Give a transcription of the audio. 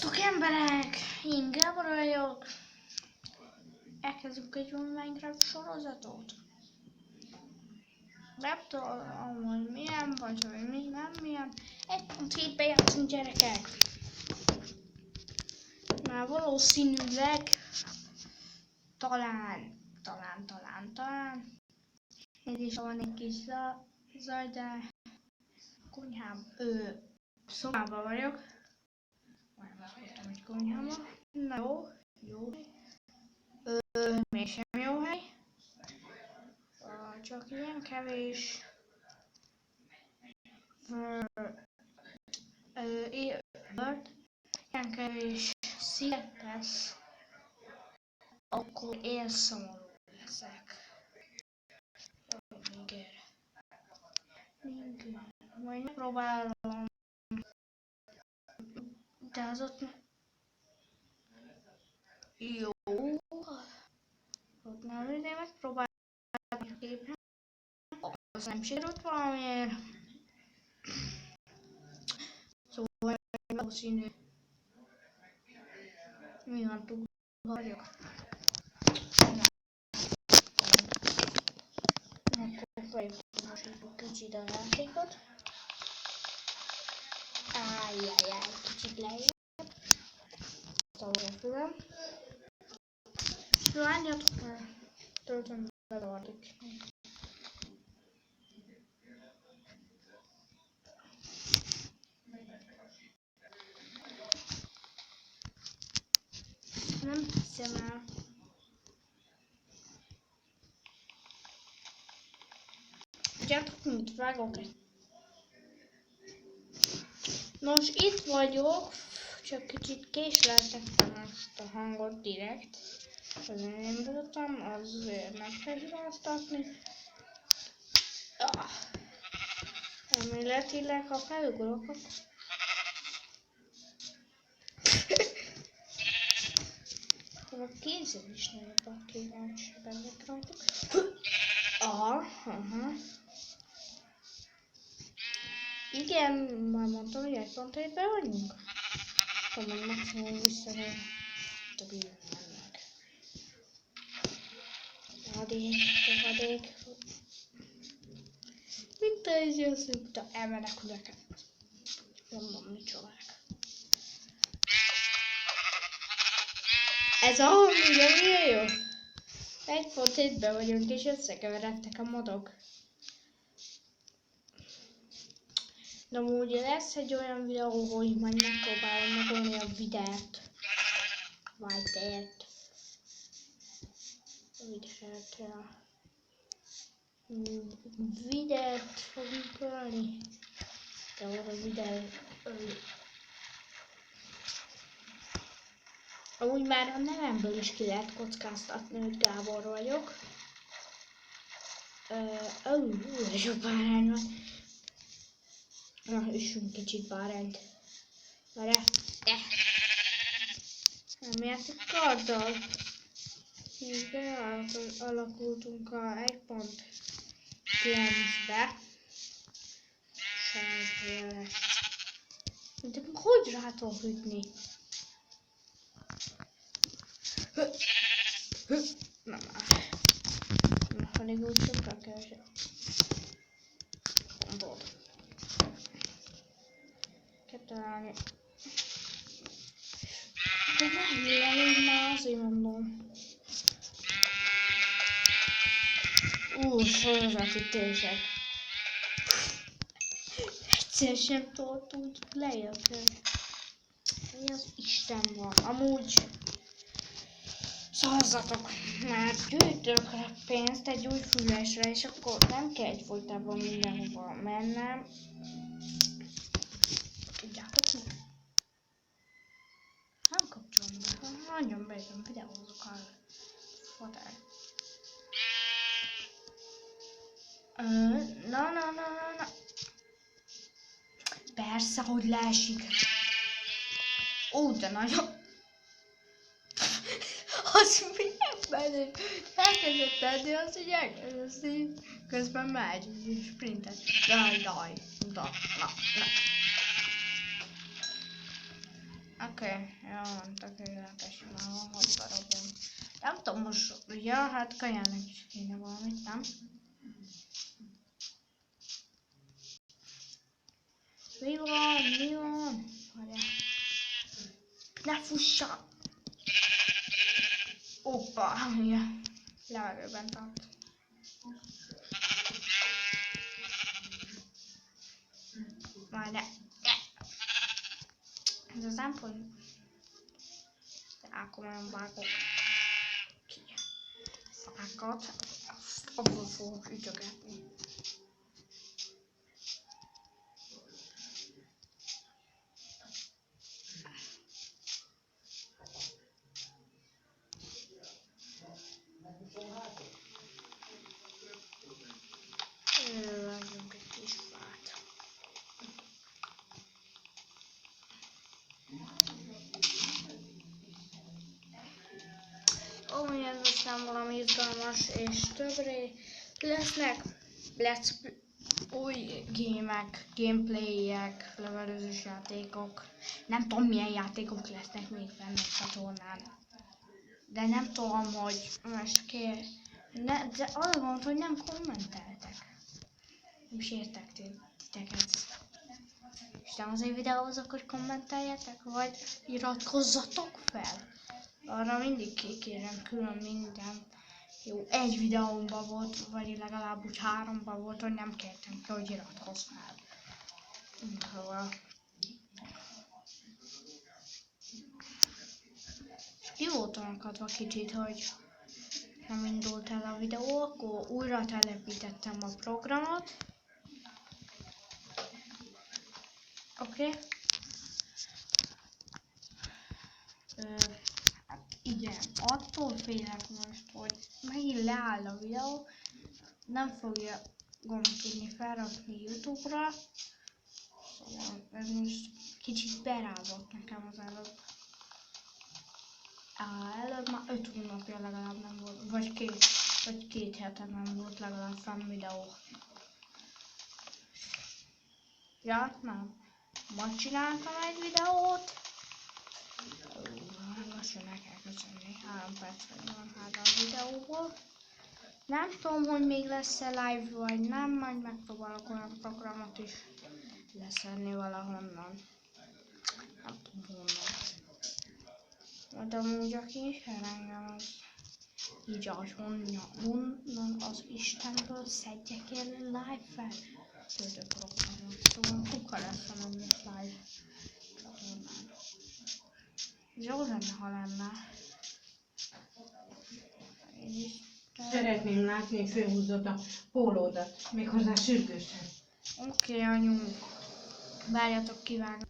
Sziasztok emberek! Én Gábor vagyok. Elkezdünk egy Minecraft sorozatot. Nem tudom, hogy milyen, vagy hogy mi nem milyen. 1.7-ben játszunk, gyerekek. Már valószínűleg talán. Itt is van egy kis zaj, de szobában vagyok. Majd megfogtam egy konyhába. Na jó. Mégsem jó hely. Csak ilyen kevés. Ilyen kevés sziget lesz. Akkor én szomorú leszek. Majd megpróbálom. De az ott... Jó. Ott nem idén megpróbálom a képre. Az nem sikerült valamiért. Szóval valószínű. Mi van, túl vagyok. Akkor felhívjuk kicsit a játékot. Ájjájjáj, kicsit lejjebb. Tavaly a fülem. Várjatok, mert töltöm bele addig. Nem hiszem el. Tudjátok mit? Vágok egy. Nos, itt vagyok, csak kicsit késleltettem ezt a hangot direkt. Azért én voltam, azért meg kell hibáztatni. Elméletileg, ha felugrok, akkor... A kézzel is nagyobb a kíváncsiságok rajtuk. Aha. Igen, már mondtam, hogy 1.7-ben vagyunk. Akkor meg maximum visszamegy. A bíró mennek. Hadék. Mint ez jösszük, de elmenekülek. Mondom, micsodák. Ez a ugye milyen jó? 1.7-ben vagyunk és összekeveredtek a modok. De amúgy lesz egy olyan videó, hogy majd megpróbálom megolni a videót. Videót fogunk ölni. De a videó amúgy már a nevemből is ki lehet kockáztatni, hogy Gábor vagyok. Sok bárány van. Na, üssünk kicsit bárányt. Várjál. Nem játszik karddal. Mi alakultunk a 1.9-be. Semmi. De hogy rá tudok ütni? Na már. Na, pedig úgy sokkal kevesebb. Bold. Kell találni. De ne hülyeljünk már, azért mondom. Sorozatütések. Egyszer sem tudtunk lejötteni. Mi az Isten van? Amúgy szavazzatok, mert gyűjtök rá pénzt egy új fülesre, és akkor nem kell egyfolytában mindenhova mennem. Tudjátok mi? Nem kapcsolom be, nagyon bejön, videózok a fotel. Na. Persze, hogy leesik. Ó, de nagyon. Az milyen menő. Elkezdett tenni, az így elkezdett közben megy, sprintet. Na. Oké, jó van, tökéletes, már van 6 darabom. Nem tudom most, ja, hát kajának is kéne valamit, nem? Mi van? Mi van? Várjál. Ne fussa! Oppa, igen. Levegőben tart. Várjál. Ez az nem fog... De akkor olyan vágok ki. Fákat. Abból fogok ütögetni. Vágjunk egy kis fát. Ó, ez aztán valami izgalmas és többre lesznek. Lesz új gémek, gameplayek, levelezős játékok. Nem tudom milyen játékok lesznek még benne a csatornán. De nem tudom, hogy most kér... de azt gondolom, hogy nem kommenteltek. Nem is értek titeket. És nem az én videózok, hogy kommenteljetek, vagy iratkozzatok fel. Arra mindig kikérem külön minden. Jó, egy videómban volt, vagy legalább úgy 3-ban volt, hogy nem kértem ki, hogy iratkozz fel. Szóval... És ki voltam akadva kicsit, hogy nem indult el a videó, akkor újra telepítettem a programot. Oké. Hát igen, attól félek most, hogy megint leáll a videó, nem fogja tudni felrakni YouTube-ra. Szóval ez most kicsit berázott nekem az előbb. Előbb már 5 hónapja legalább nem volt, vagy két hete nem volt legalább fenn videó. Ja, nem. Ma csináltam egy videót. Lassan el kell köszönni, 3 perc van hátra a videóból. Nem tudom, hogy még lesz-e live vagy nem, majd megpróbálok olyan programot is leszedni valahonnan. Nem tudom honnan. De amúgy aki ismer engem, az így az honnan az Istenből szedjek el live fel. Töltőprogramot. Szóval kuka lesz a nem is live csatornán. Jó lenne, ha lenne. Én is. Szeretném látni, hogy fölhúzod a pólódat, méghozzá sürgősen. Oké, anyu. Várjatok, kivágom.